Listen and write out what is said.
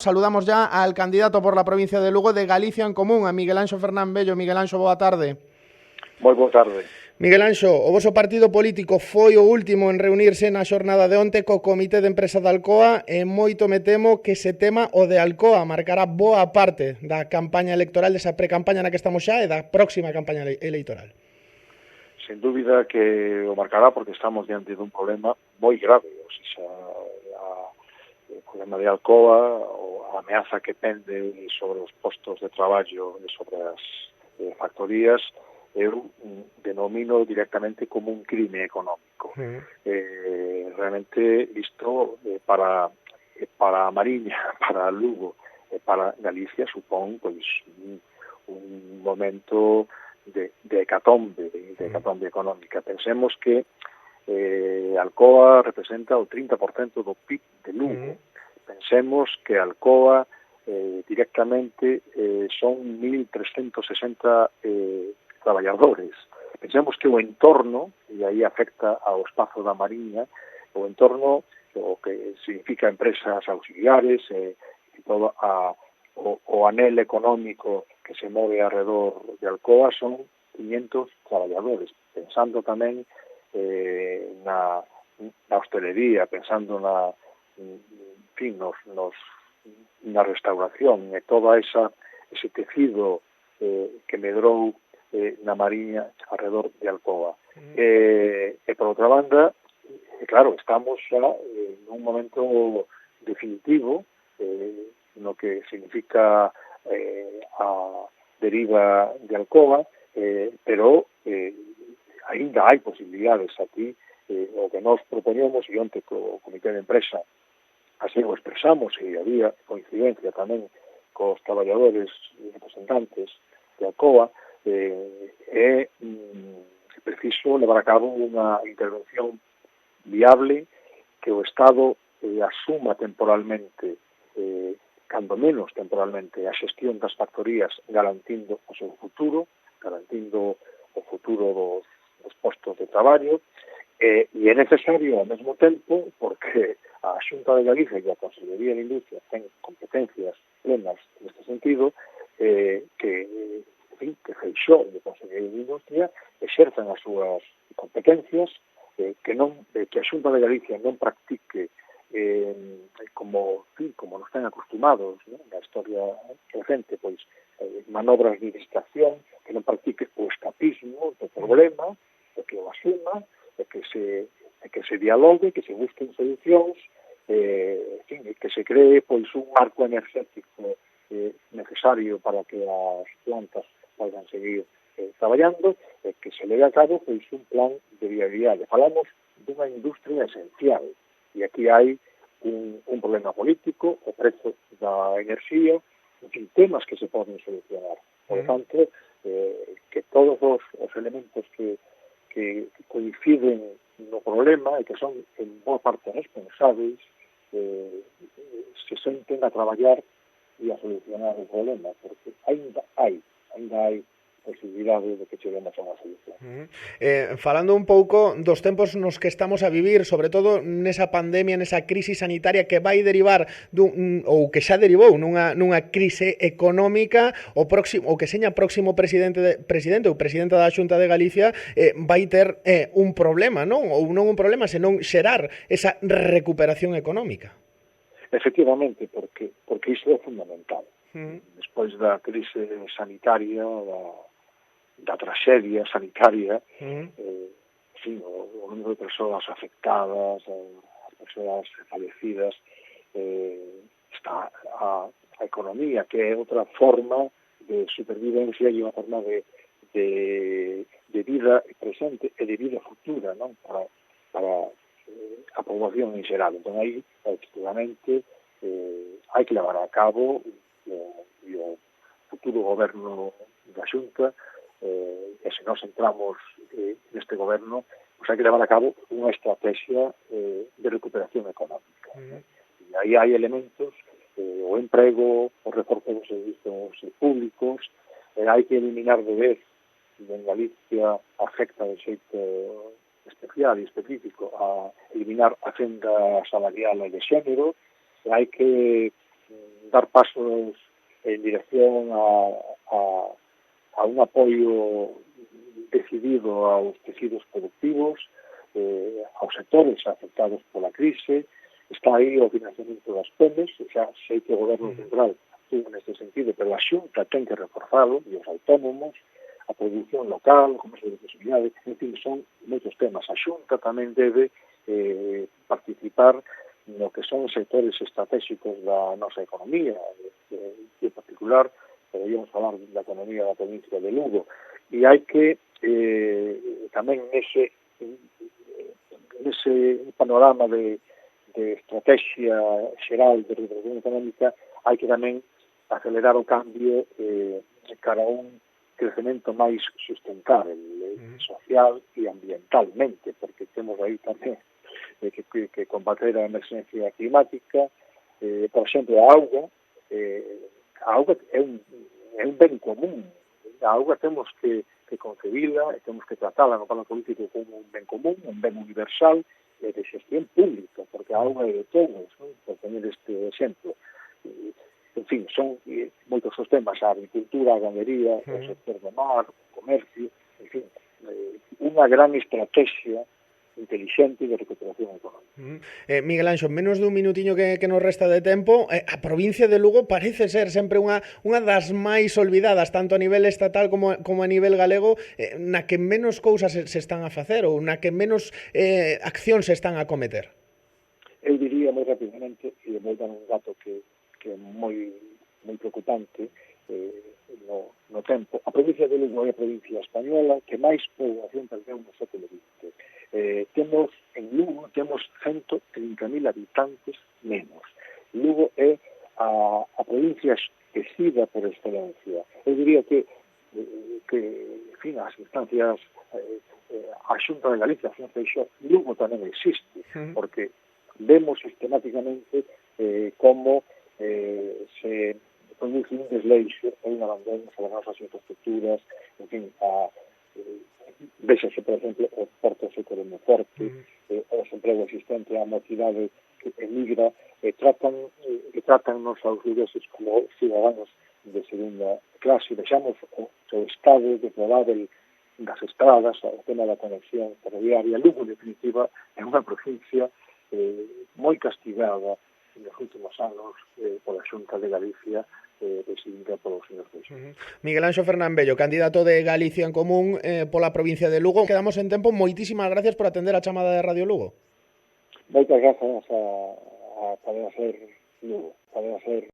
Saludamos ya al candidato por la provincia de Lugo de Galicia en Común, a Miguel Anxo Fernán Bello. Miguel Anxo, boa tarde. Moi boa tarde. Miguel Anxo, o voso partido político foi o último en reunirse na xornada de onte co Comité de Empresa de Alcoa e moito me temo que ese tema, o de Alcoa, marcará boa parte da campaña electoral, desa pre-campaña na que estamos xa e da próxima campaña electoral. Sen dúbida que o marcará porque estamos diante dun problema moi grave, o sea, o problema de Alcoa, a ameaza que pende sobre os postos de traballo e sobre as factorías, eu denomino directamente como un crime económico. Realmente isto para a Mariña, para Lugo e para Galicia supón pois un momento de hecatombe económica. Pensemos que Alcoa representa o 30% do PIB de Lugo. Pensemos que Alcoa directamente son 1.360 traballadores. Pensemos que o entorno, e aí afecta ao espazo da Mariña, o entorno, o que significa empresas auxiliares e todo o anel económico que se move alrededor de Alcoa son 500 traballadores, pensando tamén na hostelería, pensando na restauración e todo ese tecido que medrou na Mariña alrededor de Alcoa. E por outra banda, claro, estamos xa nun momento definitivo no que significa a deriva de Alcoa, pero ainda hai posibilidades aquí. O que nos propoñemos, e onte co Comité de Empresa así o expresamos, e había coincidencia tamén cos traballadores e representantes de Alcoa, é preciso levar a cabo unha intervención viable que o Estado asuma temporalmente, cando menos temporalmente, a xestión das factorías garantindo o seu futuro, garantindo o futuro dos postos de traballo, e é necesario ao mesmo tempo, porque a Xunta de Galicia e a Consellería de Industria ten competencias plenas neste sentido, que Feixóo e a Consellería de Industria exerzan as súas competencias, que a Xunta de Galicia non practique como nos ten acostumados, na historia recente, pois manobras de distracción, que non practique o escapismo do problema, que o asuma, que se dialogue, que se busquen solucións, que se cree pois un marco energético necesario para que as plantas poidan seguir traballando, que se leve a cabo pois un plan de viabilidade. Falamos dunha industria esencial, e aquí hai un problema político, o prezo da enerxía, temas que se poden solucionar. Por tanto, que todos os elementos que coinciden no problema e que son en boa parte responsables se senten a traballar e a solucionar o problema, porque ainda hai posibilidade de que cheguemos a unha solución. Falando un pouco dos tempos nos que estamos a vivir, sobre todo nesa pandemia, nesa crise sanitaria que vai derivar ou que xa derivou nunha crise económica, o que seña próximo presidente ou presidenta da Xunta de Galicia vai ter un problema, non? Ou non un problema, senón xerar esa recuperación económica. Efectivamente, porque iso é fundamental. Despois da crise sanitaria, da traxedia sanitaria, o número de persoas afectadas, as persoas fallecidas, está a economía, que é outra forma de supervivencia e unha forma de vida presente e de vida futura, non? Para a poboación en xeral. Entón, aí, efectivamente, hai que levar a cabo e o futuro goberno da Xunta, e se nós entramos neste goberno, hai que levar a cabo unha estrategia de recuperación económica. E aí hai elementos, o emprego, o reforzo dos servizos públicos, hai que eliminar de vez, en Galicia afecta de xeito especial e específico a eliminar a fenda salarial e de xénero, hai que dar pasos en dirección a un apoio decidido aos tecidos productivos, aos sectores afectados pola crise. Está aí o financiamento das PEMES, xa sei que o Goberno Central actúa neste sentido, pero a Xunta ten que reforzalo, e os autónomos, a produción local, o comercio de proximidade, en fin, son moitos temas. A Xunta tamén debe participar no que son sectores estratégicos da nosa economía, en particular, poderíamos falar da economía da provincia de Lugo, e hai que tamén nese panorama de estrategia xeral de recuperación económica hai que tamén acelerar o cambio cara a un crecemento máis sustentável, social e ambientalmente, porque temos aí tamén que combater a emergencia climática. Por exemplo, a auga é un ben común. A auga temos que concebila e temos que tratala no plano político como un ben común, un ben universal e de xestión pública, porque a auga é de todos, non? Por tener este exemplo. En fin, son moitos os temas, a agricultura, a ganadería, o sector do mar, o comercio, en fin, unha gran estrategia inteligente de recuperación económica. Miguel Anxo, menos dun minutiño que nos resta de tempo, a provincia de Lugo parece ser sempre unha das máis olvidadas, tanto a nivel estatal como a nivel galego, na que menos cousas se están a facer ou na que menos accións se están a cometer. Eu diría moi rapidamente, e vou dar un dato que é moi preocupante no tempo. A provincia de Lugo é a provincia española que máis poboación perdeu no século XX. Temos 130.000 habitantes menos. Lugo é a provincia esquecida por excelencia. Eu diría que en fin, as instancias a Xunta de Galicia, Lugo tamén existe, porque vemos sistemáticamente como se produce un desleixo e un abandono sobre as nosas infraestructuras, en fin, véxase, por exemplo, os portos de Coruña Forte, o desemprego existente, a mocidade que emigra, tratan-nos aos lugueses como ciudadanos de segunda clase. Vexamos o estado deplorável das estradas, o tema da conexión ferroviaria. Lugo, en definitiva, é unha provincia moi castigada nos últimos anos pola Xunta de Galicia, presidida polo señor Feixóo. Miguel Anxo Fernán Bello, candidato de Galicia en Común pola provincia de Lugo. Quedamos en tempo. Moitísimas gracias por atender a chamada de Radio Lugo. Moitas grazas a Cadena Ser Lugo, Cadena Ser